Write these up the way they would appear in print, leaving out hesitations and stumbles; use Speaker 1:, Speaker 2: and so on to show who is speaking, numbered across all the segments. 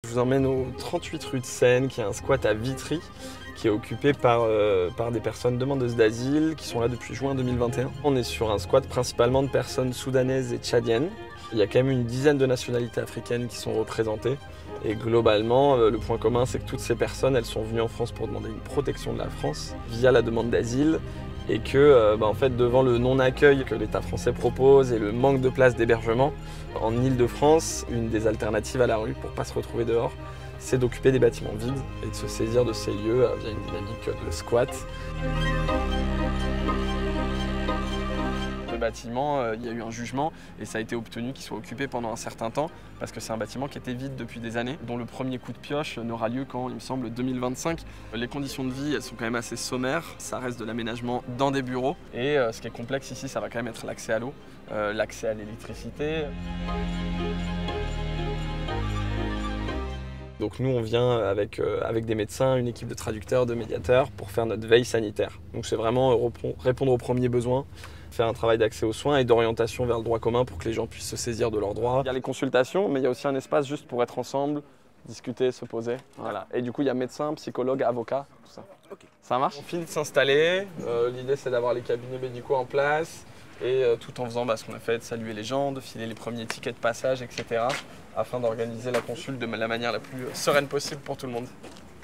Speaker 1: Je vous emmène au 38 rue de Seine, qui est un squat à Vitry, qui est occupé par des personnes demandeuses d'asile qui sont là depuis juin 2021. On est sur un squat principalement de personnes soudanaises et tchadiennes. Il y a quand même une dizaine de nationalités africaines qui sont représentées. Et globalement, le point commun, c'est que toutes ces personnes, elles sont venues en France pour demander une protection de la France via la demande d'asile. Et que, en fait, devant le non-accueil que l'État français propose et le manque de places d'hébergement, en Île-de-France, une des alternatives à la rue pour ne pas se retrouver dehors, c'est d'occuper des bâtiments vides et de se saisir de ces lieux via une dynamique de squat. Le bâtiment, il y a eu un jugement et ça a été obtenu qu'il soit occupé pendant un certain temps parce que c'est un bâtiment qui était vide depuis des années, dont le premier coup de pioche n'aura lieu qu'en, il me semble, 2025. Les conditions de vie, elles sont quand même assez sommaires. Ça reste de l'aménagement dans des bureaux et ce qui est complexe ici, ça va quand même être l'accès à l'eau, l'accès à l'électricité. Donc nous, on vient avec des médecins, une équipe de traducteurs, de médiateurs pour faire notre veille sanitaire. Donc c'est vraiment répondre aux premiers besoins, faire un travail d'accès aux soins et d'orientation vers le droit commun pour que les gens puissent se saisir de leurs droits. Il y a les consultations, mais il y a aussi un espace juste pour être ensemble, discuter, se poser. Voilà. Et du coup, il y a médecins, psychologues, avocats, tout ça. Okay. Ça marche? On finit de s'installer. L'idée, c'est d'avoir les cabinets médicaux en place et tout en faisant ce qu'on a fait, de saluer les gens, de filer les premiers tickets de passage, etc. afin d'organiser la consulte de la manière la plus sereine possible pour tout le monde.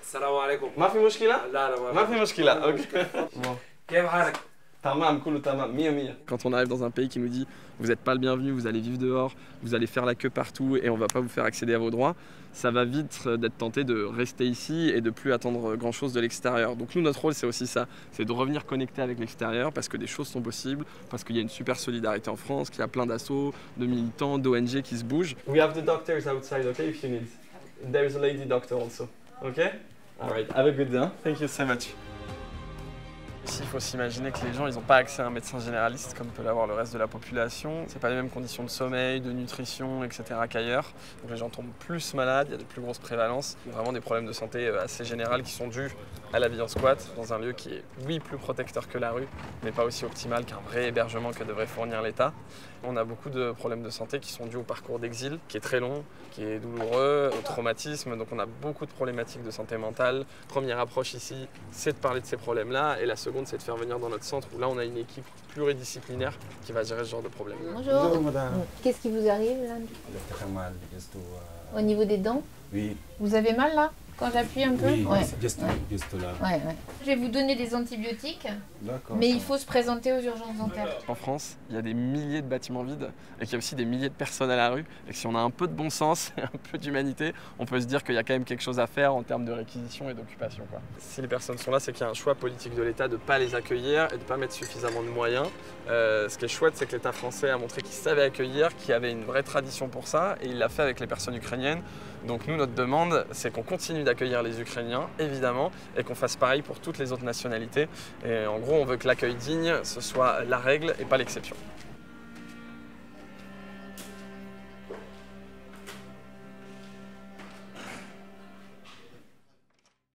Speaker 2: Salam alaikum.
Speaker 1: Ma fi mushkila?
Speaker 2: La la
Speaker 1: Ma fi mushkila, ok. Quand on arrive dans un pays qui nous dit vous n'êtes pas le bienvenu, vous allez vivre dehors, vous allez faire la queue partout et on ne va pas vous faire accéder à vos droits, ça va vite d'être tenté de rester ici et de plus attendre grand chose de l'extérieur. Donc nous, notre rôle, c'est aussi ça, c'est de revenir connecter avec l'extérieur parce que des choses sont possibles, parce qu'il y a une super solidarité en France, qu'il y a plein d'assauts, de militants, d'ONG qui se bougent. We have the doctors outside, okay, if you need. There is a lady doctor also, okay? All right, have a good day. Thank you so much. Ici, il faut s'imaginer que les gens n'ont pas accès à un médecin généraliste comme peut l'avoir le reste de la population. C'est pas les mêmes conditions de sommeil, de nutrition, etc. qu'ailleurs. Donc les gens tombent plus malades, il y a de plus grosses prévalences. Vraiment des problèmes de santé assez généraux qui sont dus à la vie en squat, dans un lieu qui est, oui, plus protecteur que la rue, mais pas aussi optimal qu'un vrai hébergement que devrait fournir l'État. On a beaucoup de problèmes de santé qui sont dus au parcours d'exil, qui est très long, qui est douloureux, au traumatisme. Donc on a beaucoup de problématiques de santé mentale. Première approche ici, c'est de parler de ces problèmes-là. Et la seconde, c'est de faire venir dans notre centre où là, on a une équipe pluridisciplinaire qui va gérer ce genre de problème.
Speaker 3: Bonjour.
Speaker 4: Bonjour madame.
Speaker 3: Qu'est-ce qui vous arrive là?
Speaker 4: Très mal,
Speaker 3: Au niveau des dents?
Speaker 4: Oui.
Speaker 3: Vous avez mal là? Quand j'appuie un peu?
Speaker 4: Oui,
Speaker 3: Ouais.
Speaker 4: juste là.
Speaker 3: Ouais. Je vais vous donner des antibiotiques,
Speaker 4: D'accord.
Speaker 3: mais il faut se présenter aux urgences dentaires.
Speaker 1: En France, il y a des milliers de bâtiments vides et qu'il y a aussi des milliers de personnes à la rue. Et que si on a un peu de bon sens et un peu d'humanité, on peut se dire qu'il y a quand même quelque chose à faire en termes de réquisition et d'occupation, quoi. Si les personnes sont là, c'est qu'il y a un choix politique de l'État de ne pas les accueillir et de ne pas mettre suffisamment de moyens. Ce qui est chouette, c'est que l'État français a montré qu'il savait accueillir, qu'il y avait une vraie tradition pour ça et il l'a fait avec les personnes ukrainiennes. Donc nous, notre demande, c'est qu'on continue d'accueillir les Ukrainiens, évidemment, et qu'on fasse pareil pour toutes les autres nationalités. Et en gros, on veut que l'accueil digne, ce soit la règle et pas l'exception.